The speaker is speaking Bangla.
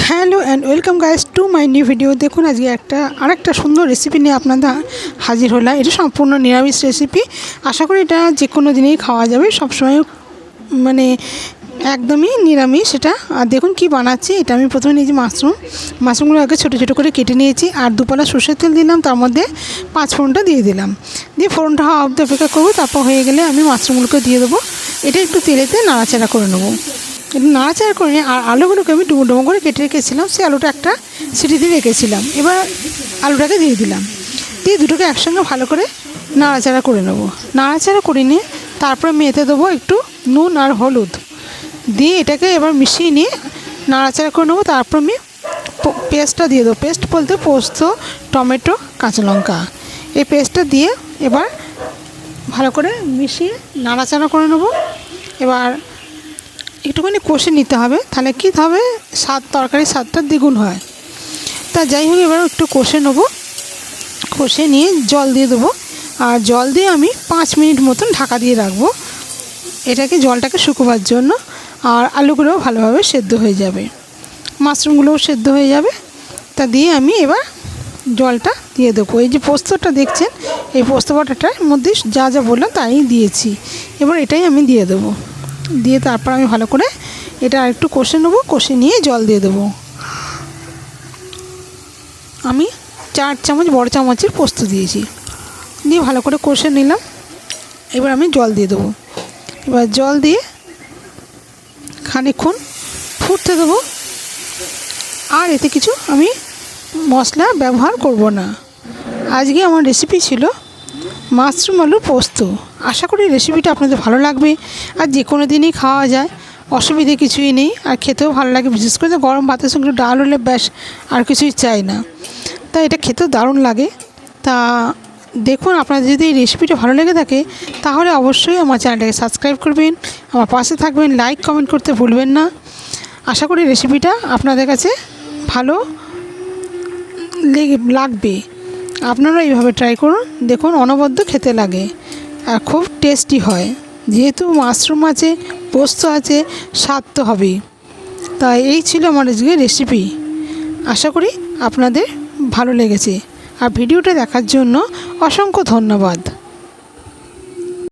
Hello and welcome guys to my new video. দেখুন আজকে আরেকটা সুন্দর রেসিপি নিয়ে আপনাদের হাজির হলাম। এটা সম্পূর্ণ নিরামিষ রেসিপি। আশা করি এটা যে কোনো দিনেই খাওয়া যাবে, সবসময় মানে একদমই নিরামিষ এটা। আর দেখুন কি বানাচ্ছি। এটা আমি প্রথমে নিয়েছি মাশরুমগুলো আগে ছোটো ছোটো করে কেটে নিয়েছি, আর দুপালা সর্ষের তেল দিলাম, তার মধ্যে 5 ফোড়নটা দিয়ে দিলাম। দিয়ে ফোড়নটা হওয়া অবধি অপেক্ষা করবো। তারপর হয়ে গেলে আমি মাশরুমগুলোকে দিয়ে দেবো। এটা একটু তেলেতে নাড়াচাড়া করে নেবো। একটু নাড়াচাড়া করে নিয়ে আর আলুগুলোকে আমি ডুমো ডুমো করে কেটে রেখেছিলাম, সেই আলুটা একটা সিটি দিয়ে রেখেছিলাম। এবার আলুটাকে দিয়ে দিলাম, দিয়ে দুটোকে একসঙ্গে ভালো করে নাড়াচাড়া করে নেবো। নাড়াচাড়া করে নিয়ে তারপরে মেখে দেবো একটু নুন আর হলুদ দিয়ে, এটাকে এবার মিশিয়ে নিয়ে নাড়াচাড়া করে নেবো। তারপর আমি পেস্টটা দিয়ে দেবো। পেস্ট বলতে পোস্ত, টমেটো, কাঁচা লঙ্কা, এই পেস্টটা দিয়ে এবার ভালো করে মিশিয়ে নাড়াচাড়া করে নেবো। এবার একটুখানি কষে নিতে হবে, তাহলে কী হবে, তরকারির স্বাদটা দ্বিগুণ হয়। তা যাই হোক, এবার একটু কষে নেবো। কষে নিয়ে জল দিয়ে দেবো, আর জল দিয়ে আমি 5 মিনিট মতন ঢাকা দিয়ে রাখবো, জলটাকে শুকোবার জন্য। আর আলুগুলোও ভালোভাবে সেদ্ধ হয়ে যাবে, মাশরুমগুলোও সেদ্ধ হয়ে যাবে। তা দিয়ে আমি এবার জলটা দিয়ে দেবো। এই যে পোস্তটা দেখছেন, এই পোস্ত বাটাটার মধ্যে যা যা বললাম তাই দিয়েছি। এবার এটাই আমি দিয়ে দেবো। দিয়ে তারপর আমি ভালো করে এটা একটু কষে নেবো। কষে নিয়ে জল দিয়ে দেবো। আমি 4 চামচ বড় চামচের পোস্ত দিয়েছি, দিয়ে ভালো করে কষে নিলাম। এবার আমি জল দিয়ে দেবো। এবার জল দিয়ে খানিকক্ষণ ফুটতে দেবো। আর এতে কিছু আমি মশলা ব্যবহার করব না। আজকে আমার রেসিপি ছিল মাশরুম আলুর পোস্ত। আশা করি রেসিপিটা আপনাদের ভালো লাগবে। আর যে কোনো দিনই খাওয়া যায়, অসুবিধে কিছুই নেই, আর খেতেও ভালো লাগে। বিশেষ করে গরম ভাতের সঙ্গে ডাল হলে ব্যাস, আর কিছুই চাই না। তাই এটা খেতেও দারুণ লাগে। তা দেখুন, আপনাদের যদি এই রেসিপিটা ভালো লেগে থাকে তাহলে অবশ্যই আমার চ্যানেলটাকে সাবস্ক্রাইব করবেন, আমার পাশে থাকবেন, লাইক কমেন্ট করতে ভুলবেন না। আশা করি রেসিপিটা আপনাদের কাছে ভালো লাগবে। আপনারা এইভাবে ট্রাই করুন, দেখুন অনবদ্য খেতে লাগে আর খুব টেস্টি হয়। যেহেতু মাশরুম আছে, পোস্ত আছে, স্বাদ তো হবেই। তাই এই ছিল আমার আজকের রেসিপি। আশা করি আপনাদের ভালো লেগেছে। আর ভিডিওটা দেখার জন্য অসংখ্য ধন্যবাদ।